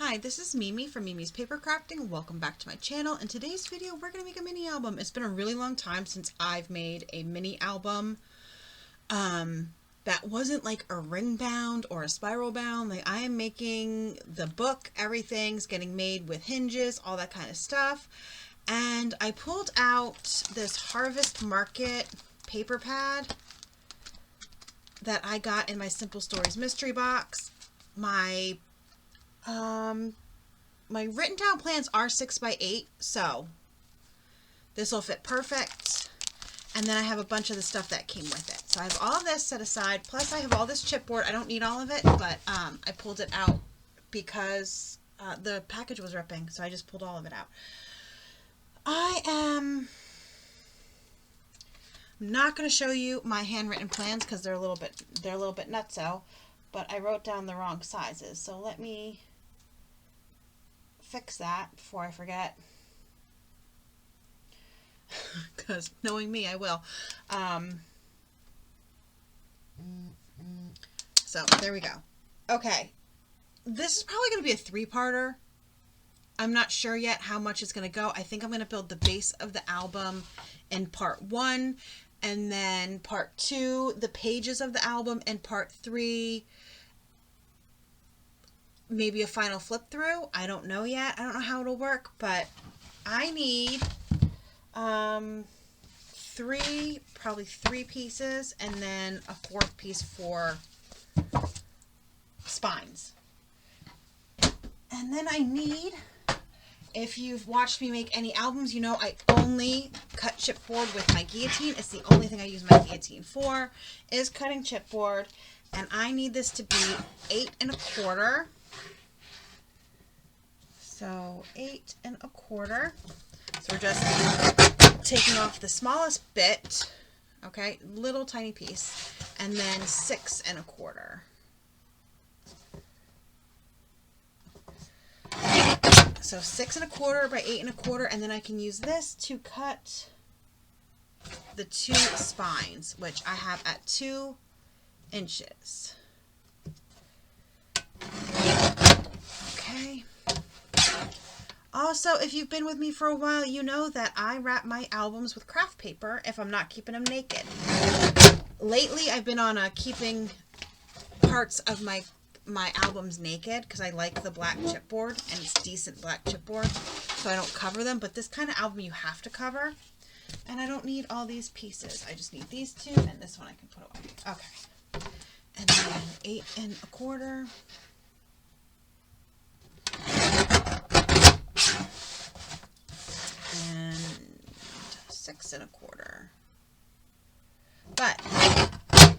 Hi, this is Mimi from Mimi's Papercrafting. Welcome back to my channel. In today's video, we're going to make a mini album. It's been a really long time since I've made a mini album that wasn't like a ring bound or a spiral bound. Like, I am making the book, everything's getting made with hinges, all that kind of stuff. And I pulled out this Harvest Market paper pad that I got in my Simple Stories mystery box. My written down plans are 6x8, so this will fit perfect. And then I have a bunch of the stuff that came with it. So I have all of this set aside, plus I have all this chipboard. I don't need all of it, but I pulled it out because the package was ripping, so I just pulled all of it out. I'm not going to show you my handwritten plans because they're a little bit nutso, but I wrote down the wrong sizes. So let me fix that before I forget, because knowing me, I will. So there we go. Okay, this is probably going to be a three-parter. I'm not sure yet how much it's going to go. I think I'm going to build the base of the album in part 1, and then part 2, the pages of the album, and part 3, maybe a final flip through. I don't know yet. I don't know how it'll work, but I need probably three pieces, and then a fourth piece for spines. And then I need, if you've watched me make any albums, you know I only cut chipboard with my guillotine. It's the only thing I use my guillotine for, is cutting chipboard. And I need this to be 8 1/4. So 8 1/4. So we're just taking off the smallest bit, okay, little tiny piece, and then 6 1/4. So 6 1/4 by 8 1/4, and then I can use this to cut the 2 spines, which I have at 2 inches. Okay. Also, if you've been with me for a while, you know that I wrap my albums with craft paper if I'm not keeping them naked. Lately, I've been on keeping parts of my albums naked because I like the black chipboard, and it's decent black chipboard, so I don't cover them. But this kind of album you have to cover, and I don't need all these pieces. I just need these two, and this one I can put away. Okay, and then 8 1/4. And 6 1/4. But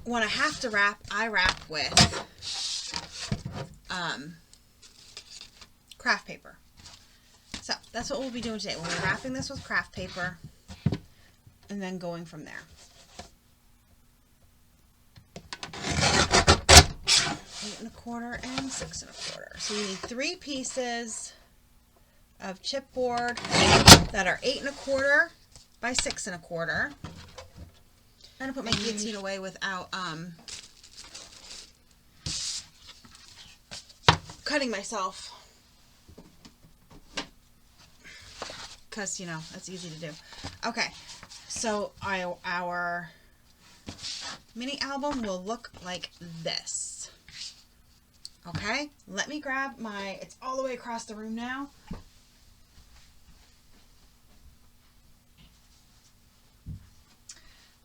when I have to wrap, I wrap with craft paper. So that's what we'll be doing today. We'll be wrapping this with craft paper and then going from there. 8 1/4 and 6 1/4. So you need 3 pieces of chipboard that are 8 1/4 by 6 1/4. I'm gonna put my guillotine away without cutting myself, because you know that's easy to do. Okay, so our mini album will look like this. Okay, let me grab my, it's all the way across the room now.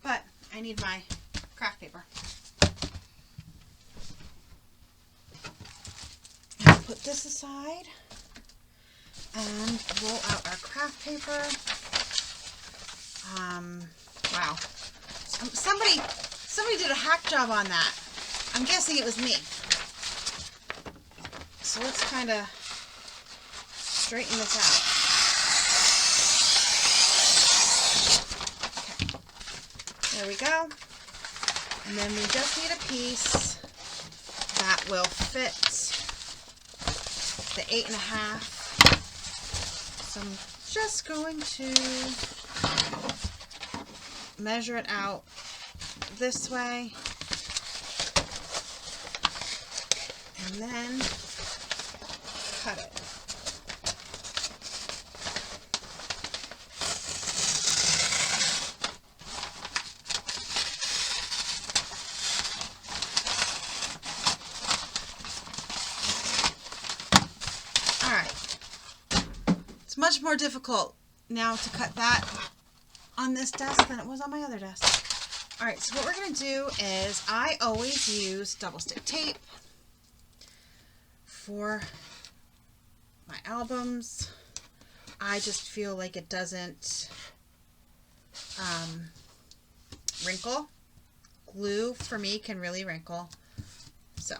But I need my craft paper. I'll put this aside and roll out our craft paper. Wow. Somebody did a hack job on that. I'm guessing it was me. So let's kind of straighten this out. There we go. And then we just need a piece that will fit the 8 1/2. So I'm just going to measure it out this way. And then cut it. It's much more difficult now to cut that on this desk than it was on my other desk. Alright, so what we're going to do is I always use double stick tape for my albums. I just feel like it doesn't wrinkle. Glue for me can really wrinkle. So.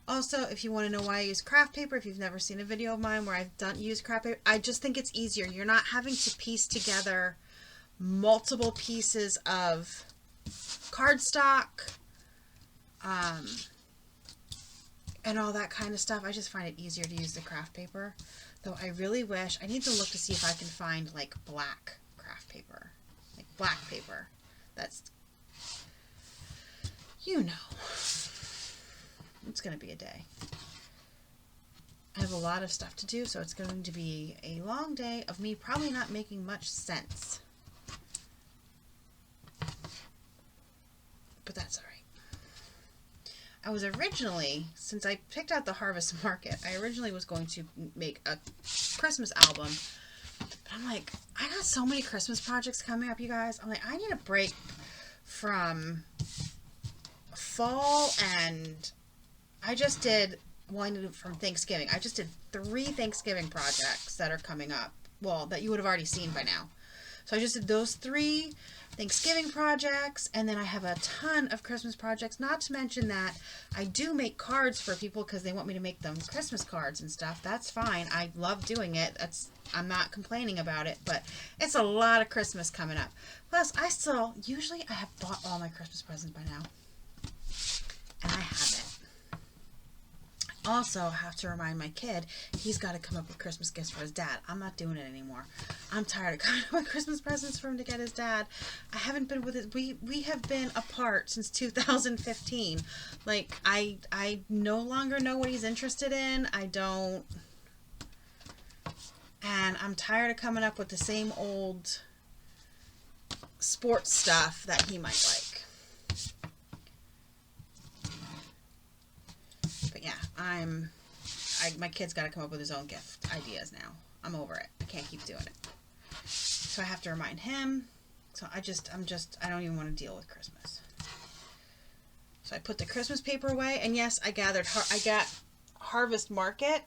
Also, if you want to know why I use craft paper, if you've never seen a video of mine where I've used craft paper, I just think it's easier. You're not having to piece together multiple pieces of cardstock and all that kind of stuff. I just find it easier to use the craft paper. Though I really wish, I need to look to see if I can find like black craft paper. Like black paper. That's, you know. It's going to be a day. I have a lot of stuff to do, so it's going to be a long day of me probably not making much sense. But that's all right. I was originally, since I picked out the Harvest Market, I originally was going to make a Christmas album. But I'm like, I got so many Christmas projects coming up, you guys. I'm like, I need a break from fall, and I just did one from Thanksgiving. I just did 3 Thanksgiving projects that are coming up. Well, that you would have already seen by now. So I just did those 3 Thanksgiving projects, and then I have a ton of Christmas projects. Not to mention that I do make cards for people because they want me to make them Christmas cards and stuff. That's fine. I love doing it. I'm not complaining about it, but it's a lot of Christmas coming up. Plus, usually I have bought all my Christmas presents by now. And I haven't. Also, have to remind my kid, he's got to come up with Christmas gifts for his dad. I'm not doing it anymore. I'm tired of coming up with Christmas presents for him to get his dad. I haven't been with it. We have been apart since 2015. Like, I no longer know what he's interested in. I don't. And I'm tired of coming up with the same old sports stuff that he might like. My kid's got to come up with his own gift ideas now. I'm over it. I can't keep doing it. So I have to remind him. So I don't even want to deal with Christmas. So I put the Christmas paper away, and yes, I got Harvest Market,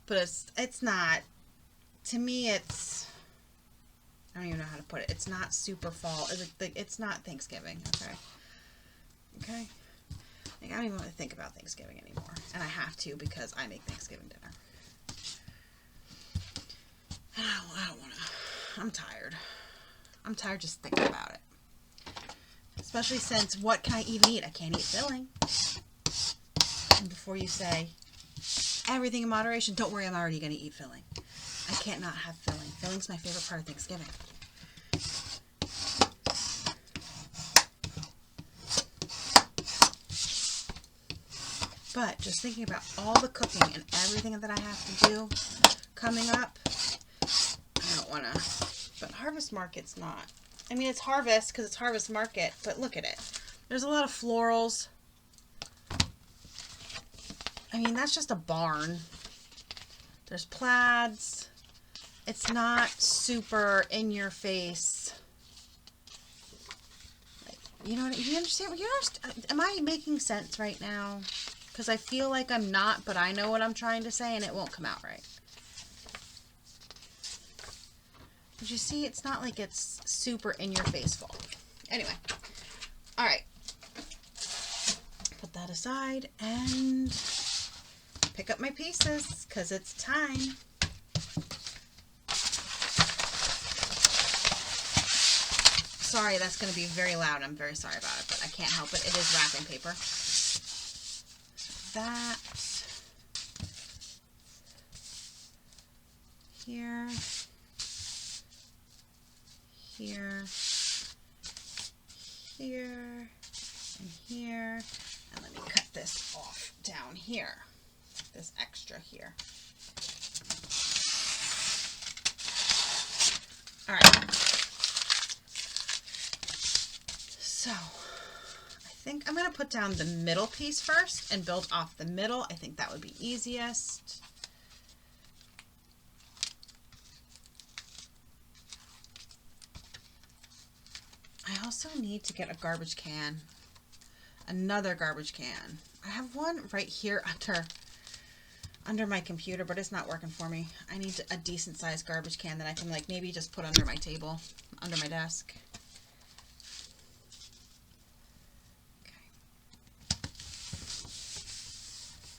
but it's not, to me it's, I don't even know how to put it. It's not super fall. It's not Thanksgiving. Okay. Like, I don't even want to think about Thanksgiving anymore. And I have to because I make Thanksgiving dinner. And I don't want to. I'm tired. I'm tired just thinking about it. Especially since, what can I even eat? I can't eat filling. And before you say, everything in moderation, don't worry, I'm already going to eat filling. I can't not have filling. Filling's my favorite part of Thanksgiving. But just thinking about all the cooking and everything that I have to do coming up, I don't want to. But Harvest Market's not. I mean, it's Harvest because it's Harvest Market, but look at it. There's a lot of florals. I mean, that's just a barn. There's plaids. It's not super in your face. Like, you know what? You understand? Am I making sense right now? Because I feel like I'm not, but I know what I'm trying to say, and it won't come out right. But you see, it's not like it's super in your face full. Anyway. Alright. Put that aside and pick up my pieces, because it's time. Sorry, that's going to be very loud. I'm very sorry about it, but I can't help it. It is wrapping paper. That here, here, here, and here, and let me cut this off down here. this extra here. All right. So I think I'm going to put down the middle piece first and build off the middle. I think that would be easiest. I also need to get a garbage can, another garbage can. I have one right here under my computer, but it's not working for me. I need a decent sized garbage can that I can like maybe just put under my table, under my desk. Okay.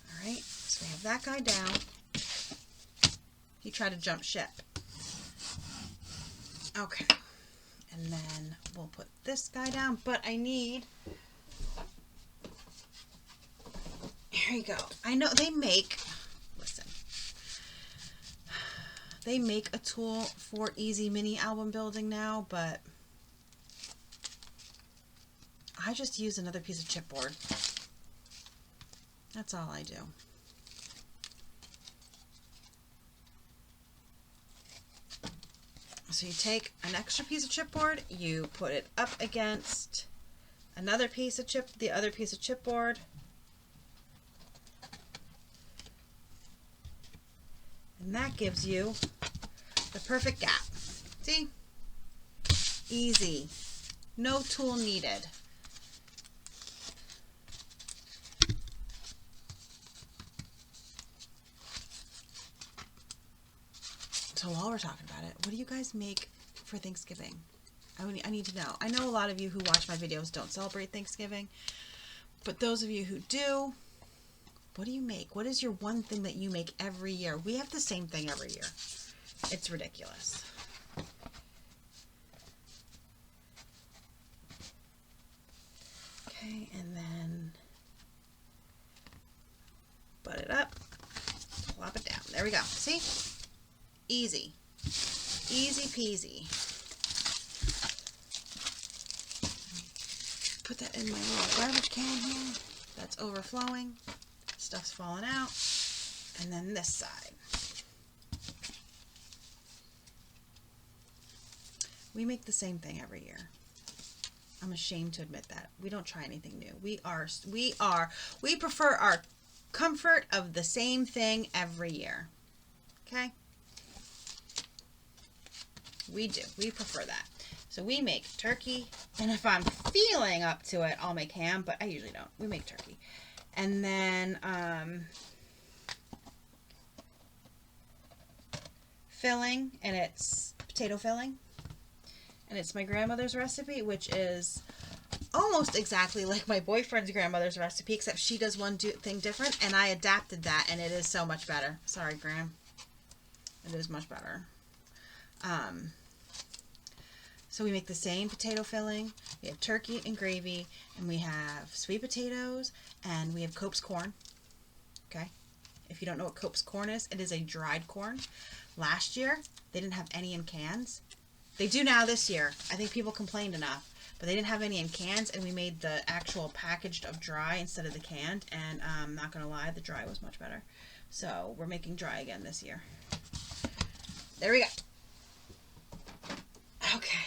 All right, so we have that guy down. He tried to jump ship. Okay. And then we'll put this guy down, but I need, here you go. I know they make, listen, they make a tool for easy mini album building now, but I just use another piece of chipboard. That's all I do. So you take an extra piece of chipboard, you put it up against another piece of the other piece of chipboard. And that gives you the perfect gap. See? Easy. No tool needed. So while we're talking about it, what do you guys make for Thanksgiving? I need to know. I know a lot of you who watch my videos don't celebrate Thanksgiving, but those of you who do, what do you make? What is your one thing that you make every year? We have the same thing every year. It's ridiculous. Okay, and then butt it up, plop it down. There we go. See? Easy. Easy peasy. Put that in my little garbage can here. That's overflowing. Stuff's falling out. And then this side. We make the same thing every year. I'm ashamed to admit that. We don't try anything new. We prefer our comfort of the same thing every year. Okay? We do. We prefer that. So we make turkey, and if I'm feeling up to it, I'll make ham, but I usually don't. We make turkey. And then filling, and it's potato filling. And it's my grandmother's recipe, which is almost exactly like my boyfriend's grandmother's recipe, except she does one thing different, and I adapted that, and it is so much better. Sorry, Gram. It is much better. So we make the same potato filling. We have turkey and gravy, and we have sweet potatoes, and we have Cope's corn. Okay? If you don't know what Cope's corn is, it is a dried corn. Last year, they didn't have any in cans. They do now this year. I think people complained enough, but they didn't have any in cans, and we made the actual packaged of dry instead of the canned, and I'm not going to lie, the dry was much better. So we're making dry again this year. There we go. Okay.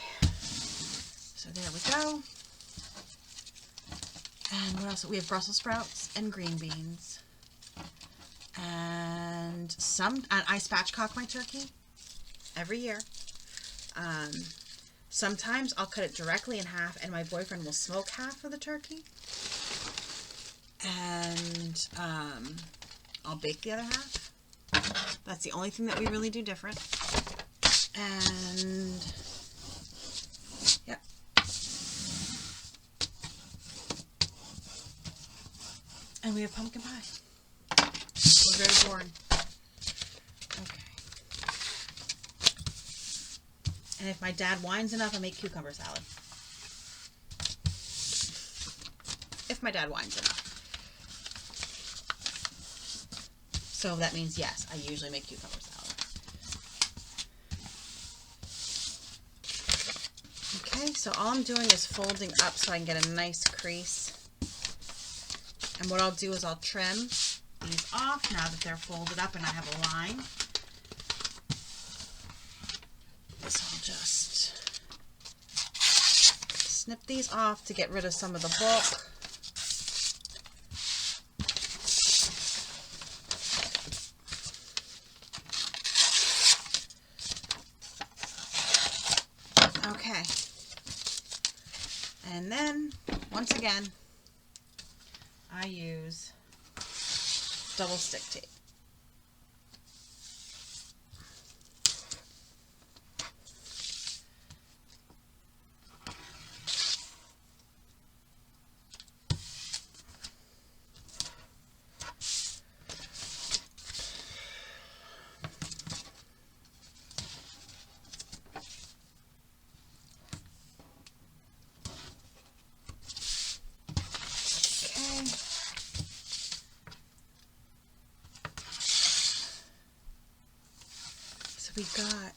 So there we go. And what else? We have Brussels sprouts and green beans. And I spatchcock my turkey every year. Sometimes I'll cut it directly in half, and my boyfriend will smoke half of the turkey. And I'll bake the other half. That's the only thing that we really do different. And yeah. And we have pumpkin pie. We're very boring. Okay. And if my dad whines enough, I make cucumber salad. If my dad whines enough. So that means yes, I usually make cucumber salad. Okay, so all I'm doing is folding up so I can get a nice crease. And what I'll do is I'll trim these off now that they're folded up and I have a line. So I'll just snip these off to get rid of some of the bulk. Okay. And then, once again, I use double stick tape. We got,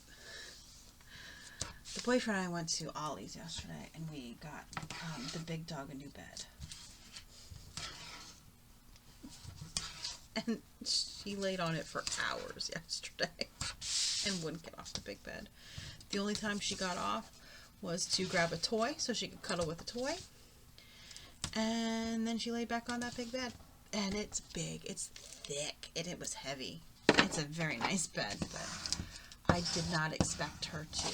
the boyfriend and I went to Ollie's yesterday and we got the big dog a new bed. And she laid on it for hours yesterday and wouldn't get off the big bed. The only time she got off was to grab a toy so she could cuddle with a toy. And then she laid back on that big bed. And it's big, it's thick, and it was heavy. It's a very nice bed, but I did not expect her to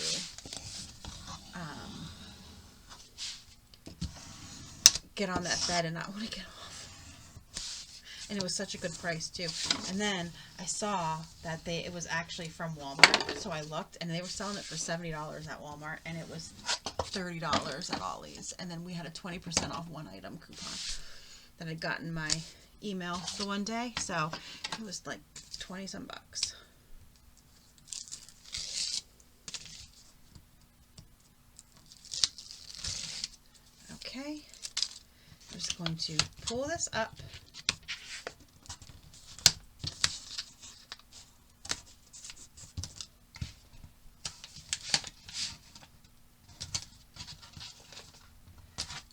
get on that bed and not want to get off. And it was such a good price too. And then I saw that it was actually from Walmart, so I looked and they were selling it for $70 at Walmart, and it was $30 at Ollie's. And then we had a 20% off one item coupon that I got in my email the one day, so it was like 20 some bucks. Okay, I'm just going to pull this up.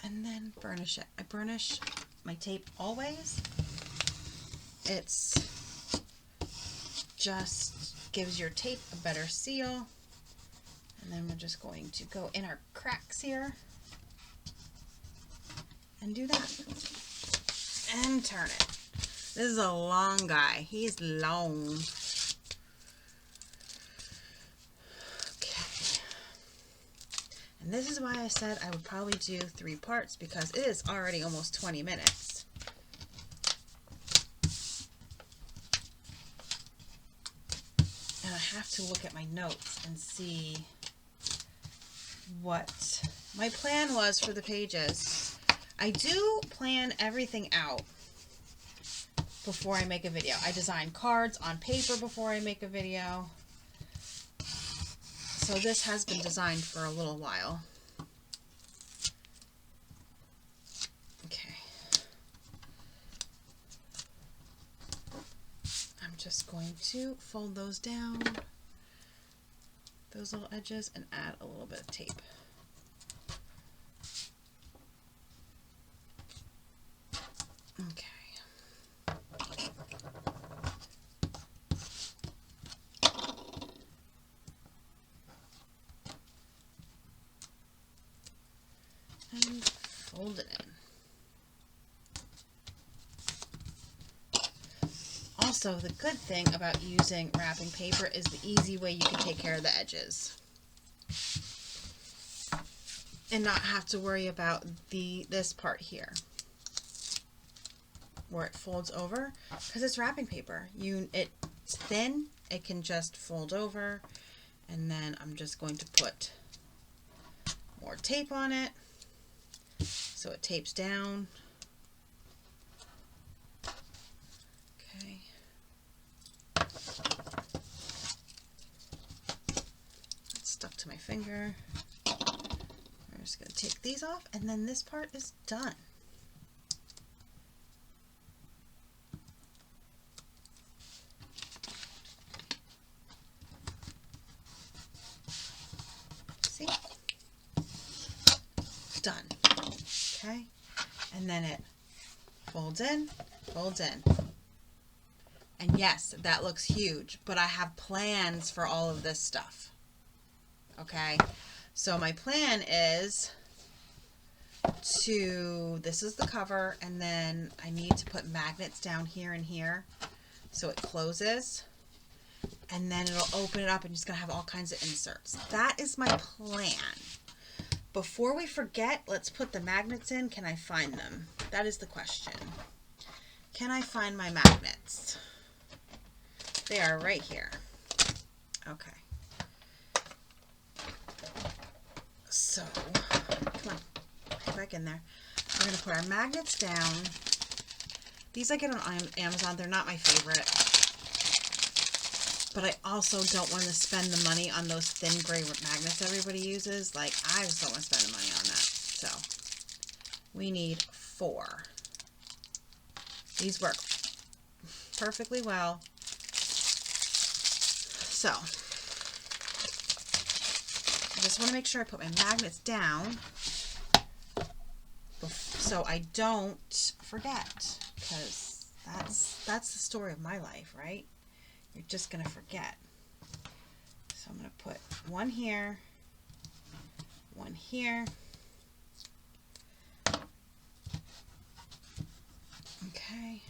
And then burnish it. I burnish my tape always. It's just gives your tape a better seal. And then we're just going to go in our cracks here and do that. And turn it. This is a long guy. He's long. Okay. And this is why I said I would probably do 3 parts, because it is already almost 20 minutes. And I have to look at my notes and see what my plan was for the pages. I do plan everything out before I make a video. I design cards on paper before I make a video. So this has been designed for a little while. Okay. I'm just going to fold those down, those little edges, and add a little bit of tape. Okay. And fold it in. Also, the good thing about using wrapping paper is the easy way you can take care of the edges and not have to worry about this part here where it folds over, because it's wrapping paper. It's thin, it can just fold over. And then I'm just going to put more tape on it so it tapes down. Okay. It's stuck to my finger. I'm just going to take these off, and then this part is done. See? Done. Okay. And then it folds in, folds in. And yes, that looks huge, but I have plans for all of this stuff. Okay, so my plan is this is the cover, and then I need to put magnets down here and here so it closes, and then it'll open it up and it's gonna have all kinds of inserts. That is my plan. Before we forget, let's put the magnets in. Can I find them? That is the question. Can I find my magnets? They are right here. Okay. So, come on, get back in there. We're going to put our magnets down. These I get on Amazon. They're not my favorite. But I also don't want to spend the money on those thin gray magnets everybody uses. Like, I just don't want to spend the money on that. So, we need 4. These work perfectly well. So, I just want to make sure I put my magnets down so I don't forget, because that's the story of my life, right? You're just going to forget. So I'm going to put one here, one here. Okay.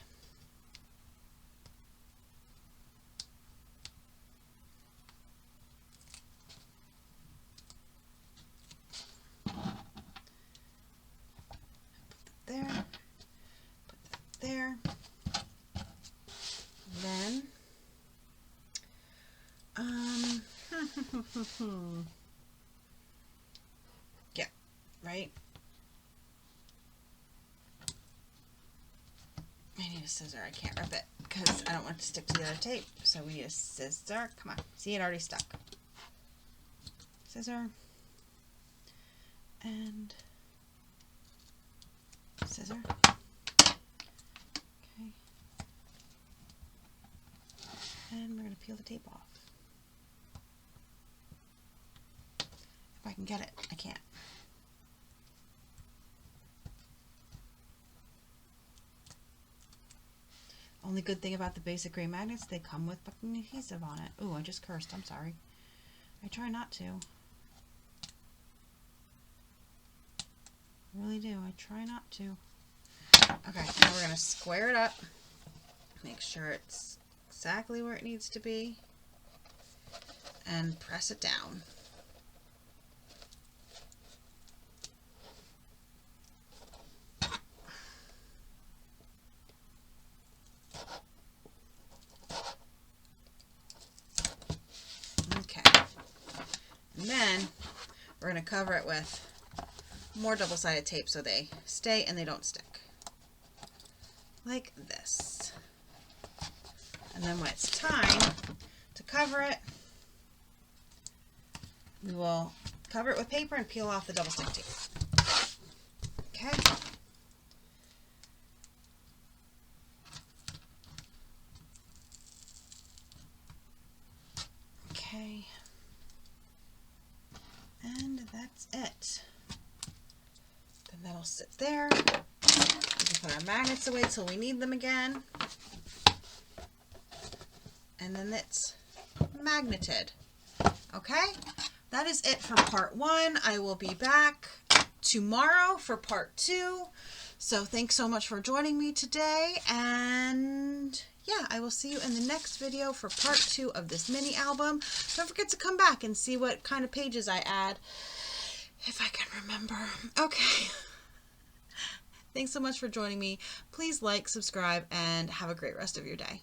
There, put that there, then, yeah, right, I need a scissor. I can't rip it because I don't want it to stick to the other tape, so we need a scissor. Come on, see, it already stuck. Scissor, and scissor. Okay. And we're going to peel the tape off. If I can get it, I can't. Only good thing about the basic gray magnets, they come with fucking adhesive on it. Ooh, I just cursed. I'm sorry. I try not to. I really do. I try not to. Okay, now we're going to square it up. Make sure it's exactly where it needs to be. And press it down. Okay. And then we're going to cover it with more double-sided tape so they stay and they don't stick. Like this. And then when it's time to cover it, we will cover it with paper and peel off the double stick tape. Okay. Okay. And that's it. Then that'll sit there. We can put our magnets away till we need them again. And then it's magneted. Okay? That is it for part 1. I will be back tomorrow for part 2. So thanks so much for joining me today. And yeah, I will see you in the next video for part 2 of this mini album. Don't forget to come back and see what kind of pages I add, if I can remember. Okay. Thanks so much for joining me. Please like, subscribe, and have a great rest of your day.